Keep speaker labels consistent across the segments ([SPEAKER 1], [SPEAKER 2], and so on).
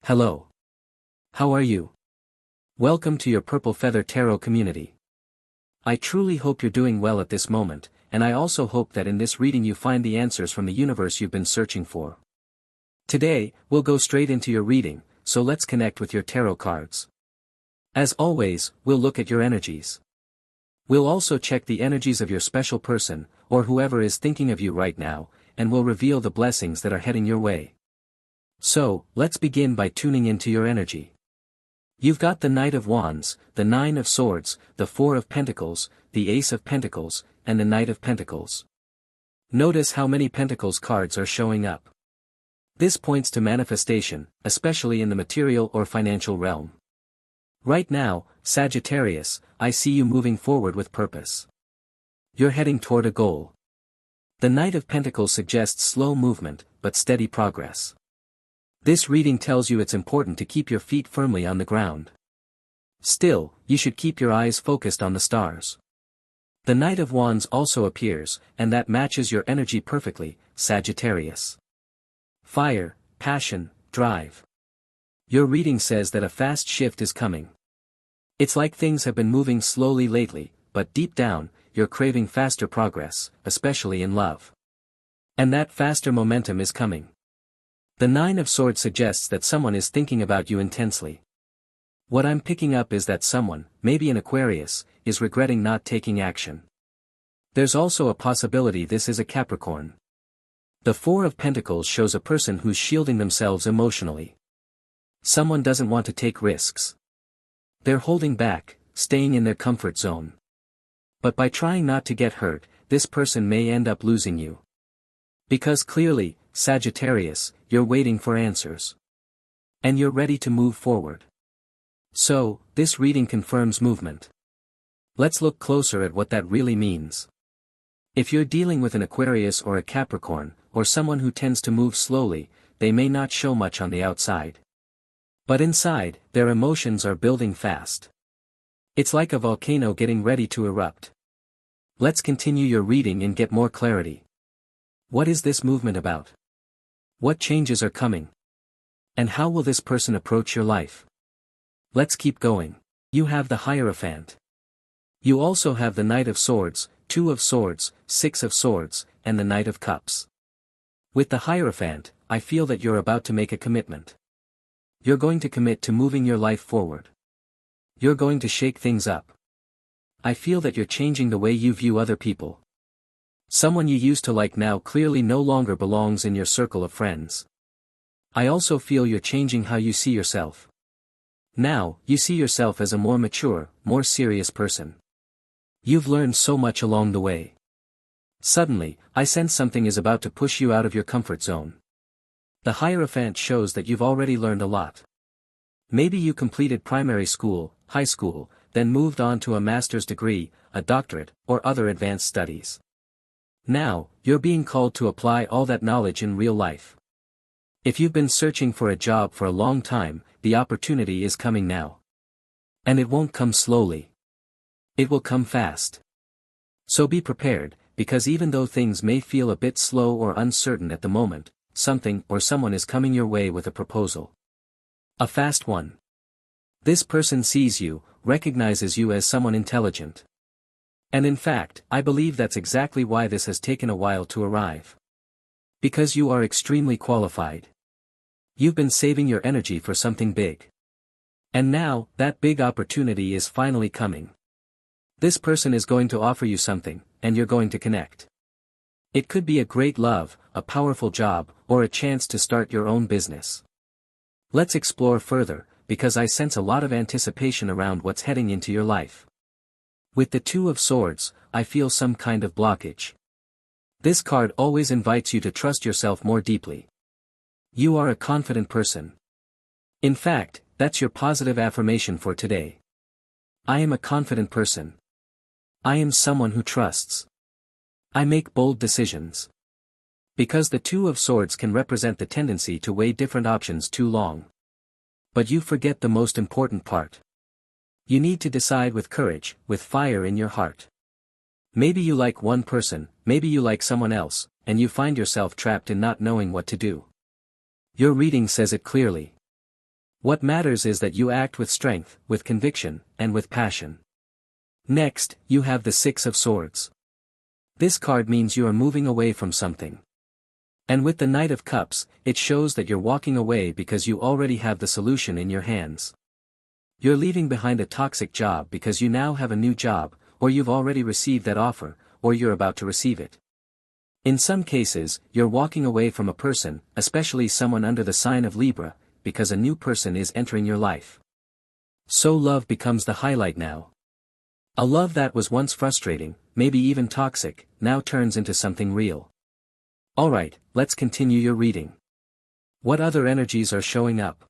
[SPEAKER 1] Hello. How are you? Welcome to your Purple Feather Tarot community. I truly hope you're doing well at this moment, and I also hope that in this reading you find the answers from the universe you've been searching for. Today, we'll go straight into your reading, so let's connect with your tarot cards. As always, we'll look at your energies. We'll also check the energies of your special person, or whoever is thinking of you right now, and we'll reveal the blessings that are heading your way. So, let's begin by tuning into your energy. You've got the Knight of Wands, the Nine of Swords, the Four of Pentacles, the Ace of Pentacles, and the Knight of Pentacles. Notice how many Pentacles cards are showing up. This points to manifestation, especially in the material or financial realm. Right now, Sagittarius, I see you moving forward with purpose. You're heading toward a goal. The Knight of Pentacles suggests slow movement, but steady progress. This reading tells you it's important to keep your feet firmly on the ground. Still, you should keep your eyes focused on the stars. The Knight of Wands also appears, and that matches your energy perfectly, Sagittarius. Fire, passion, drive. Your reading says that a fast shift is coming. It's like things have been moving slowly lately, but deep down, you're craving faster progress, especially in love. And that faster momentum is coming. The Nine of Swords suggests that someone is thinking about you intensely. What I'm picking up is that someone, maybe an Aquarius, is regretting not taking action. There's also a possibility this is a Capricorn. The Four of Pentacles shows a person who's shielding themselves emotionally. Someone doesn't want to take risks. They're holding back, staying in their comfort zone. But by trying not to get hurt, this person may end up losing you. Because clearly, Sagittarius, you're waiting for answers. And you're ready to move forward. So, this reading confirms movement. Let's look closer at what that really means. If you're dealing with an Aquarius or a Capricorn, or someone who tends to move slowly, they may not show much on the outside. But inside, their emotions are building fast. It's like a volcano getting ready to erupt. Let's continue your reading and get more clarity. What is this movement about? What changes are coming? And how will this person approach your life? Let's keep going. You have the Hierophant. You also have the Knight of Swords, Two of Swords, Six of Swords, and the Knight of Cups. With the Hierophant, I feel that you're about to make a commitment. You're going to commit to moving your life forward. You're going to shake things up. I feel that you're changing the way you view other people. Someone you used to like now clearly no longer belongs in your circle of friends. I also feel you're changing how you see yourself. Now, you see yourself as a more mature, more serious person. You've learned so much along the way. Suddenly, I sense something is about to push you out of your comfort zone. The Hierophant shows that you've already learned a lot. Maybe you completed primary school, high school, then moved on to a master's degree, a doctorate, or other advanced studies. Now, you're being called to apply all that knowledge in real life. If you've been searching for a job for a long time, the opportunity is coming now. And it won't come slowly. It will come fast. So be prepared, because even though things may feel a bit slow or uncertain at the moment, something or someone is coming your way with a proposal. A fast one. This person sees you, recognizes you as someone intelligent. And in fact, I believe that's exactly why this has taken a while to arrive. Because you are extremely qualified. You've been saving your energy for something big. And now, that big opportunity is finally coming. This person is going to offer you something, and you're going to connect. It could be a great love, a powerful job, or a chance to start your own business. Let's explore further, because I sense a lot of anticipation around what's heading into your life. With the Two of Swords, I feel some kind of blockage. This card always invites you to trust yourself more deeply. You are a confident person. In fact, that's your positive affirmation for today. I am a confident person. I am someone who trusts. I make bold decisions. Because the Two of Swords can represent the tendency to weigh different options too long. But you forget the most important part. You need to decide with courage, with fire in your heart. Maybe you like one person, maybe you like someone else, and you find yourself trapped in not knowing what to do. Your reading says it clearly. What matters is that you act with strength, with conviction, and with passion. Next, you have the Six of Swords. This card means you are moving away from something. And with the Knight of Cups, it shows that you're walking away because you already have the solution in your hands. You're leaving behind a toxic job because you now have a new job, or you've already received that offer, or you're about to receive it. In some cases, you're walking away from a person, especially someone under the sign of Libra, because a new person is entering your life. So love becomes the highlight now. A love that was once frustrating, maybe even toxic, now turns into something real. Alright, let's continue your reading. What other energies are showing up?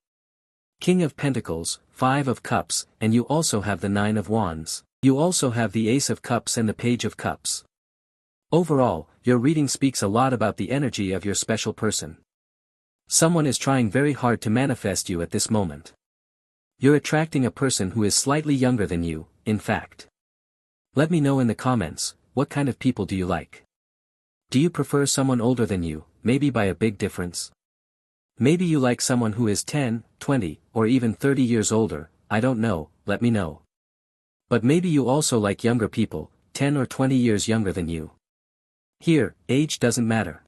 [SPEAKER 1] King of Pentacles, Five of Cups, and you also have the Nine of Wands. You also have the Ace of Cups and the Page of Cups. Overall, your reading speaks a lot about the energy of your special person. Someone is trying very hard to manifest you at this moment. You're attracting a person who is slightly younger than you, in fact. Let me know in the comments, what kind of people do you like? Do you prefer someone older than you, maybe by a big difference? Maybe you like someone who is 10, 20, or even 30 years older, I don't know, let me know. But maybe you also like younger people, 10 or 20 years younger than you. Here, age doesn't matter.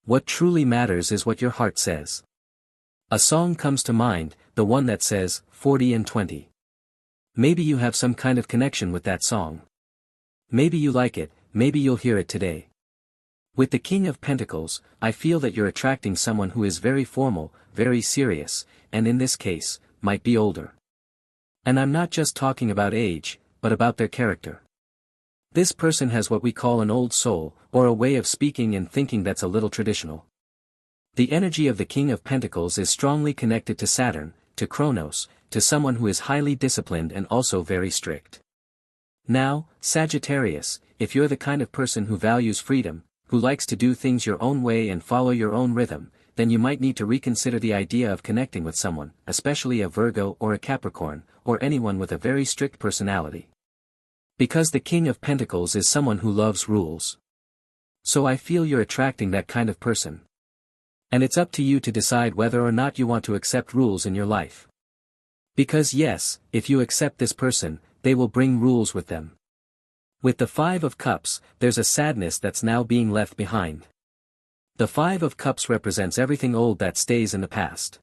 [SPEAKER 1] What truly matters is what your heart says. A song comes to mind, the one that says, 40 and 20. Maybe you have some kind of connection with that song. Maybe you like it, maybe you'll hear it today. With the King of Pentacles, I feel that you're attracting someone who is very formal, very serious, and in this case, might be older. And I'm not just talking about age, but about their character. This person has what we call an old soul, or a way of speaking and thinking that's a little traditional. The energy of the King of Pentacles is strongly connected to Saturn, to Kronos, to someone who is highly disciplined and also very strict. Now, Sagittarius, if you're the kind of person who values freedom, who likes to do things your own way and follow your own rhythm, then you might need to reconsider the idea of connecting with someone, especially a Virgo or a Capricorn, or anyone with a very strict personality. Because the King of Pentacles is someone who loves rules. So I feel you're attracting that kind of person. And it's up to you to decide whether or not you want to accept rules in your life. Because yes, if you accept this person, they will bring rules with them. With the Five of Cups, there's a sadness that's now being left behind. The Five of Cups represents everything old that stays in the past.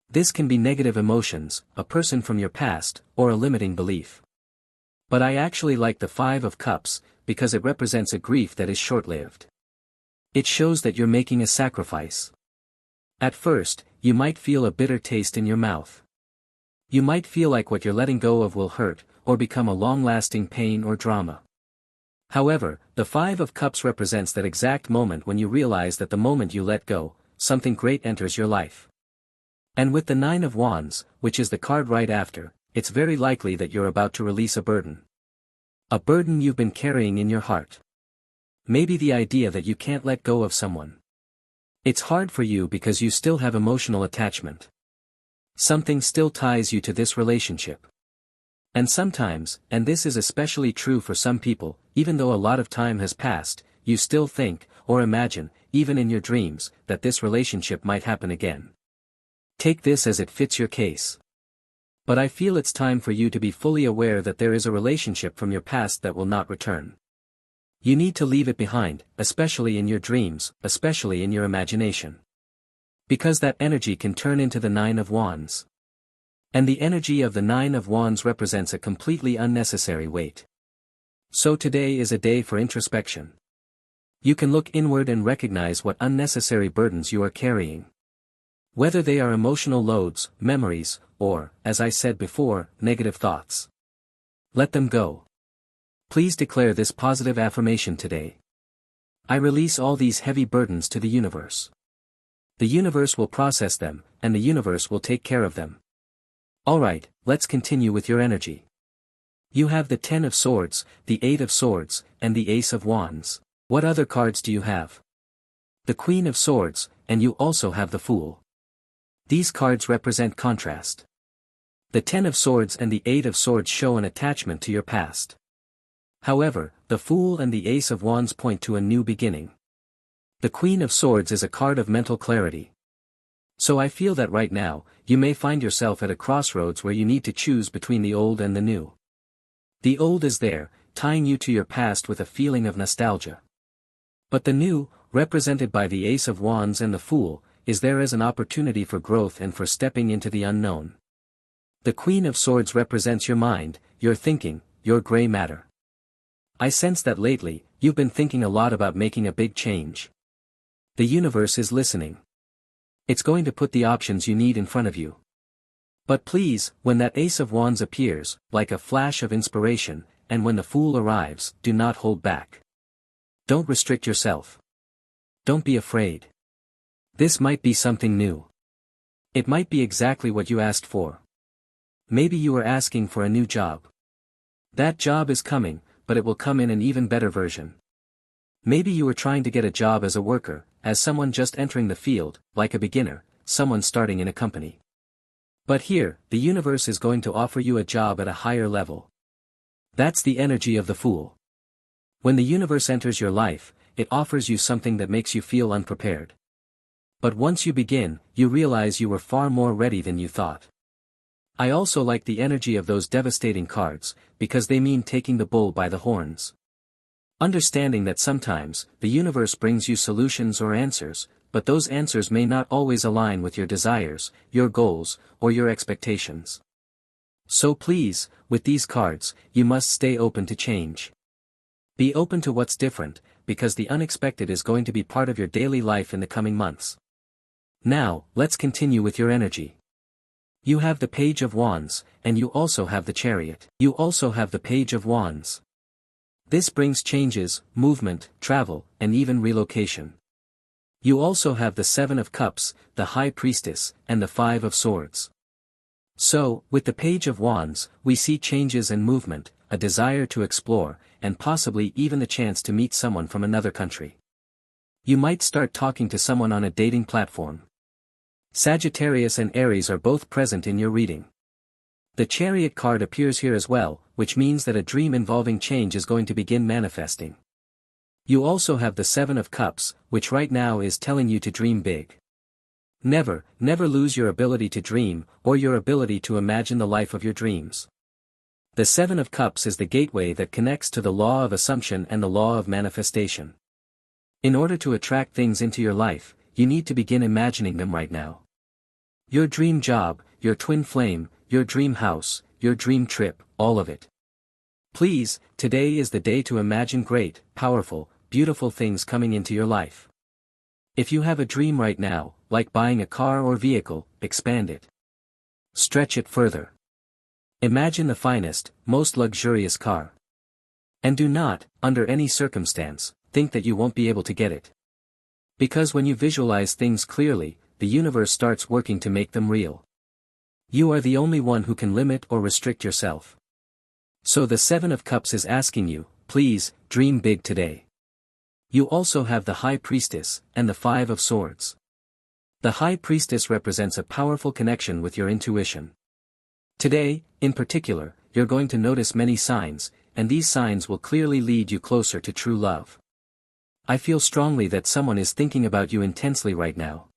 [SPEAKER 1] This can be negative emotions, a person from your past, or a limiting belief. But I actually like the Five of Cups, because it represents a grief that is short-lived. It shows that you're making a sacrifice. At first, you might feel a bitter taste in your mouth. You might feel like what you're letting go of will hurt, or become a long-lasting pain or drama. However, the Five of Cups represents that exact moment when you realize that the moment you let go, something great enters your life. And with the Nine of Wands, which is the card right after, it's very likely that you're about to release a burden. A burden you've been carrying in your heart. Maybe the idea that you can't let go of someone. It's hard for you because you still have emotional attachment. Something still ties you to this relationship. And sometimes, and this is especially true for some people, even though a lot of time has passed, you still think, or imagine, even in your dreams, that this relationship might happen again. Take this as it fits your case. But I feel it's time for you to be fully aware that there is a relationship from your past that will not return. You need to leave it behind, especially in your dreams, especially in your imagination. Because that energy can turn into the Nine of Wands. And the energy of the Nine of Wands represents a completely unnecessary weight. So today is a day for introspection. You can look inward and recognize what unnecessary burdens you are carrying. Whether they are emotional loads, memories, or, as I said before, negative thoughts. Let them go. Please declare this positive affirmation today. I release all these heavy burdens to the universe. The universe will process them, and the universe will take care of them. Alright, let's continue with your energy. You have the Ten of Swords, the Eight of Swords, and the Ace of Wands. What other cards do you have? The Queen of Swords, and you also have the Fool. These cards represent contrast. The Ten of Swords and the Eight of Swords show an attachment to your past. However, the Fool and the Ace of Wands point to a new beginning. The Queen of Swords is a card of mental clarity. So I feel that right now, you may find yourself at a crossroads where you need to choose between the old and the new. The old is there, tying you to your past with a feeling of nostalgia. But the new, represented by the Ace of Wands and the Fool, is there as an opportunity for growth and for stepping into the unknown. The Queen of Swords represents your mind, your thinking, your gray matter. I sense that lately, you've been thinking a lot about making a big change. The universe is listening. It's going to put the options you need in front of you. But please, when that Ace of Wands appears, like a flash of inspiration, and when the Fool arrives, do not hold back. Don't restrict yourself. Don't be afraid. This might be something new. It might be exactly what you asked for. Maybe you are asking for a new job. That job is coming, but it will come in an even better version. Maybe you are trying to get a job as a worker, as someone just entering the field, like a beginner, someone starting in a company. But here, the universe is going to offer you a job at a higher level. That's the energy of the Fool. When the universe enters your life, it offers you something that makes you feel unprepared. But once you begin, you realize you were far more ready than you thought. I also like the energy of those devastating cards, because they mean taking the bull by the horns. Understanding that sometimes, the universe brings you solutions or answers, but those answers may not always align with your desires, your goals, or your expectations. So please, with these cards, you must stay open to change. Be open to what's different, because the unexpected is going to be part of your daily life in the coming months. Now, let's continue with your energy. You have the Page of Wands, and you also have the Chariot. You also have the Page of Wands. This brings changes, movement, travel, and even relocation. You also have the Seven of Cups, the High Priestess, and the Five of Swords. So, with the Page of Wands, we see changes and movement, a desire to explore, and possibly even the chance to meet someone from another country. You might start talking to someone on a dating platform. Sagittarius and Aries are both present in your reading. The Chariot card appears here as well, which means that a dream involving change is going to begin manifesting. You also have the Seven of Cups, which right now is telling you to dream big. Never lose your ability to dream, or your ability to imagine the life of your dreams. The Seven of Cups is the gateway that connects to the law of assumption and the law of manifestation. In order to attract things into your life, you need to begin imagining them right now. Your dream job, your twin flame, your dream house, your dream trip, all of it. Please, today is the day to imagine great, powerful, beautiful things coming into your life. If you have a dream right now, like buying a car or vehicle, expand it. Stretch it further. Imagine the finest, most luxurious car. And do not, under any circumstance, think that you won't be able to get it. Because when you visualize things clearly, the universe starts working to make them real. You are the only one who can limit or restrict yourself. So the Seven of Cups is asking you, please, dream big today. You also have the High Priestess, and the Five of Swords. The High Priestess represents a powerful connection with your intuition. Today, in particular, you're going to notice many signs, and these signs will clearly lead you closer to true love. I feel strongly that someone is thinking about you intensely right now.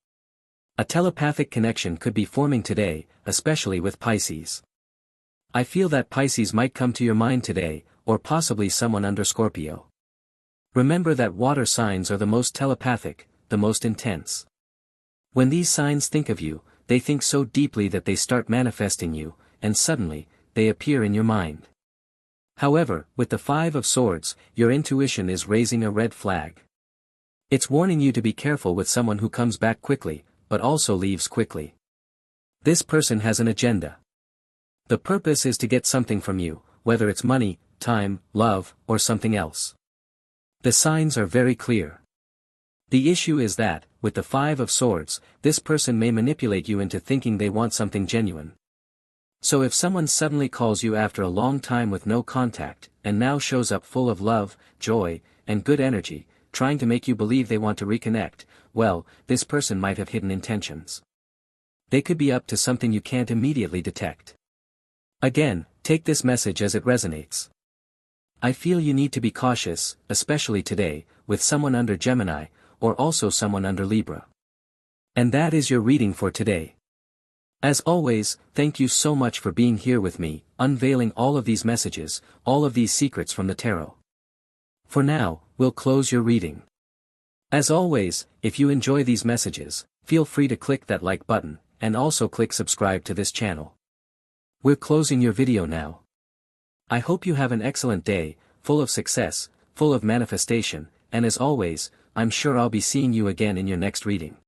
[SPEAKER 1] A telepathic connection could be forming today, especially with Pisces. I feel that Pisces might come to your mind today, or possibly someone under Scorpio. Remember that water signs are the most telepathic, the most intense. When these signs think of you, they think so deeply that they start manifesting you, and suddenly, they appear in your mind. However, with the Five of Swords, your intuition is raising a red flag. It's warning you to be careful with someone who comes back quickly, but also leaves quickly. This person has an agenda. The purpose is to get something from you, whether it's money, time, love, or something else. The signs are very clear. The issue is that, with the Five of Swords, this person may manipulate you into thinking they want something genuine. So if someone suddenly calls you after a long time with no contact, and now shows up full of love, joy, and good energy, trying to make you believe they want to reconnect, well, this person might have hidden intentions. They could be up to something you can't immediately detect. Again, take this message as it resonates. I feel you need to be cautious, especially today, with someone under Gemini, or also someone under Libra. And that is your reading for today. As always, thank you so much for being here with me, unveiling all of these messages, all of these secrets from the tarot. For now, we'll close your reading. As always, if you enjoy these messages, feel free to click that like button, and also click subscribe to this channel. We're closing your video now. I hope you have an excellent day, full of success, full of manifestation, and as always, I'm sure I'll be seeing you again in your next reading.